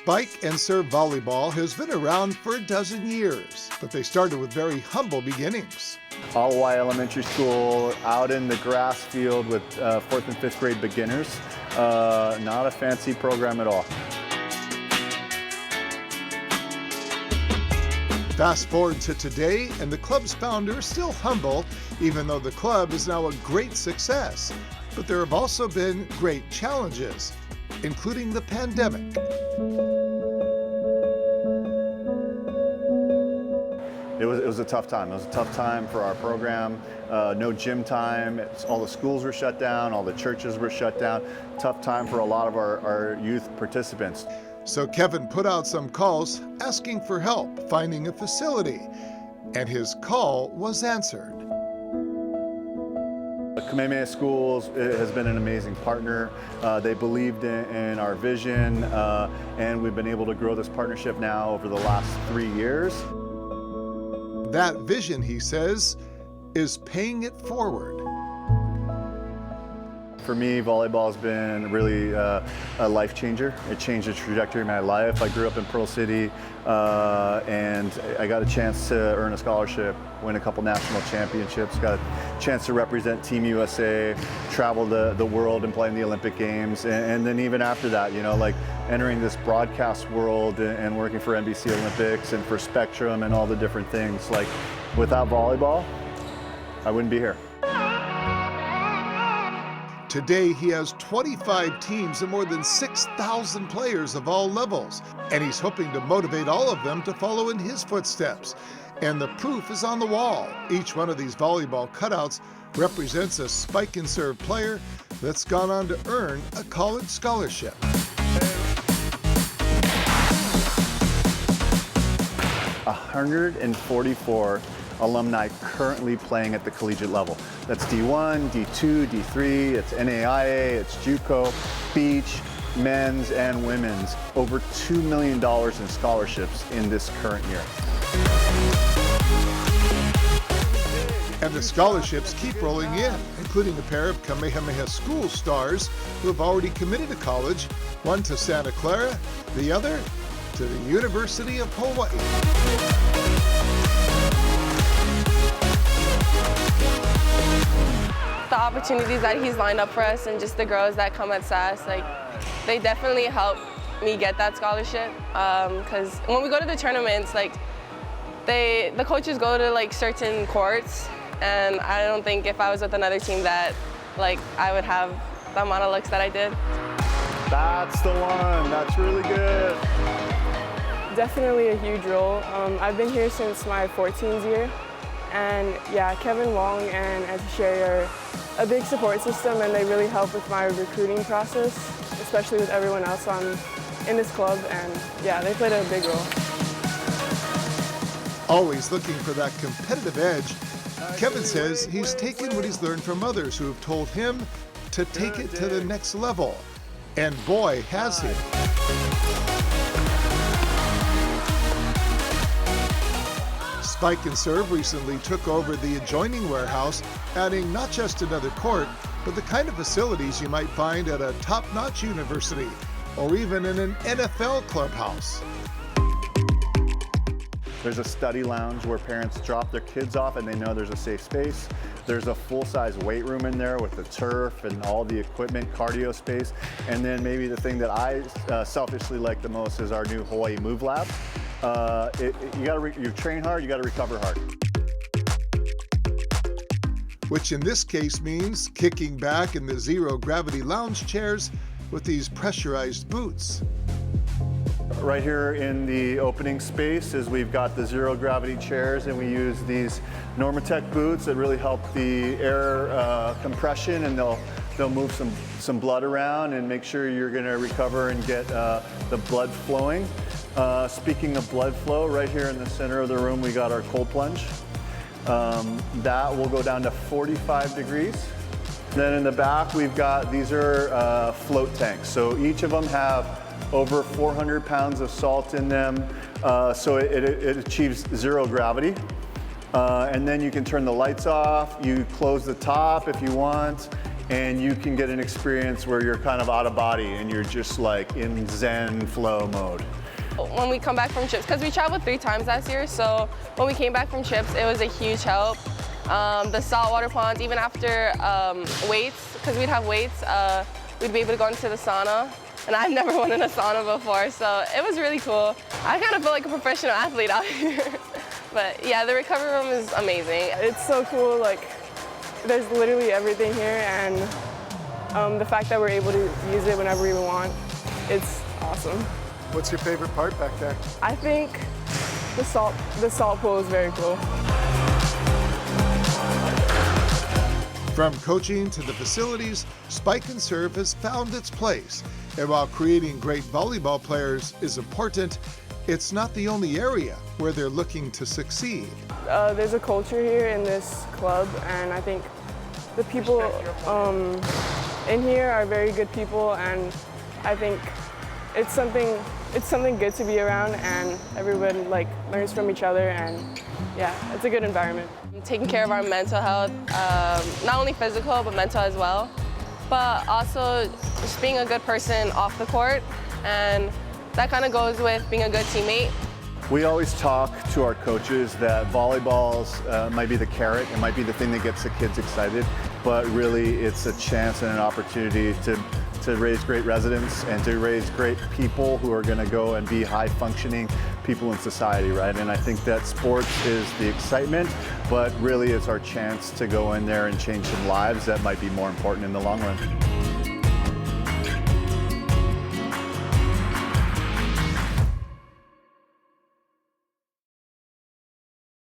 Spike&Serve volleyball has been around for a dozen years, but they started with very humble beginnings. Hawaii Elementary School, out in the grass field with 4th and 5th grade beginners. Not a fancy program at all. Fast forward to today, and the club's founder is still humble, even though the club is now a great success. But there have also been great challenges, including the pandemic. It was a tough time. It was a tough time for our program. No gym time. All the schools were shut down. All the churches were shut down. Tough time for a lot of our youth participants. So Kevin put out some calls asking for help finding a facility, and his call was answered. Kamehameha Schools has been an amazing partner. They believed in our vision, and we've been able to grow this partnership now over the last 3 years. That vision, he says, is paying it forward. For me, volleyball has been really a life changer. It changed the trajectory of my life. I grew up in Pearl City, and I got a chance to earn a scholarship, win a couple national championships, got a chance to represent Team USA, travel the world and play in the Olympic Games. And then even after that, you know, like entering this broadcast world and working for NBC Olympics and for Spectrum and all the different things. Like, without volleyball, I wouldn't be here. Today, he has 25 teams and more than 6,000 players of all levels, and he's hoping to motivate all of them to follow in his footsteps. And the proof is on the wall. Each one of these volleyball cutouts represents a Spike&Serve player that's gone on to earn a college scholarship. 144 alumni currently playing at the collegiate level. That's D1, D2, D3, it's NAIA, it's JUCO, beach, men's and women's. Over $2 million in scholarships in this current year. And the scholarships keep rolling in, including a pair of Kamehameha School stars who have already committed to college, one to Santa Clara, the other to the University of Hawaii. The opportunities that he's lined up for us and just the girls that come at SAS, like, they definitely help me get that scholarship. Because when we go to the tournaments, like, the coaches go to like certain courts, and I don't think if I was with another team that, like, I would have the amount of looks that I did. That's the one. That's really good. Definitely a huge role. I've been here since my 14th year, and yeah, Kevin, Wong, and SPH are a big support system, and they really help with my recruiting process, especially with everyone else in this club, and yeah, they played a big role. Always looking for that competitive edge, Kevin says he's taken what he's learned from others who have told him to take it to the next level. And boy, has he. Spike&Serve recently took over the adjoining warehouse, adding not just another court, but the kind of facilities you might find at a top-notch university or even in an NFL clubhouse. There's a study lounge where parents drop their kids off and they know there's a safe space. There's a full-size weight room in there with the turf and all the equipment, cardio space. And then maybe the thing that I selfishly like the most is our new Hawaii Move Lab. You train hard, you gotta recover hard. Which in this case means kicking back in the zero-gravity lounge chairs with these pressurized boots. Right here in the opening space is we've got the zero-gravity chairs, and we use these Normatec boots that really help the air compression, and they'll move some blood around and make sure you're gonna recover and get the blood flowing. Speaking of blood flow, right here in the center of the room, we got our cold plunge. That will go down to 45 degrees. Then in the back, we've got, these are float tanks. So each of them have over 400 pounds of salt in them. So it achieves zero gravity. And then you can turn the lights off. You close the top if you want. and you can get an experience where you're kind of out of body and you're just like in Zen flow mode. When we come back from trips, because we traveled 3 times last year, so when we came back from trips, it was a huge help. The saltwater ponds, even after weights, because we'd have weights, we'd be able to go into the sauna. And I've never went in a sauna before, so it was really cool. I kind of feel like a professional athlete out here. But yeah, the recovery room is amazing. It's so cool, like there's literally everything here, and the fact that we're able to use it whenever we want, it's awesome. What's your favorite part back there? I think the salt pool is very cool. From coaching to the facilities, Spike&Serve has found its place. And while creating great volleyball players is important, it's not the only area where they're looking to succeed. There's a culture here in this club, and I think the people in here are very good people, and I think it's something good to be around, and everyone like learns from each other, and yeah, it's a good environment. Taking care of our mental health, not only physical, but mental as well. But also just being a good person off the court, and that kind of goes with being a good teammate. We always talk to our coaches that volleyballs might be the carrot, it might be the thing that gets the kids excited, but really it's a chance and an opportunity to raise great residents and to raise great people who are going to go and be high-functioning people in society, right? And I think that sports is the excitement, but really it's our chance to go in there and change some lives that might be more important in the long run.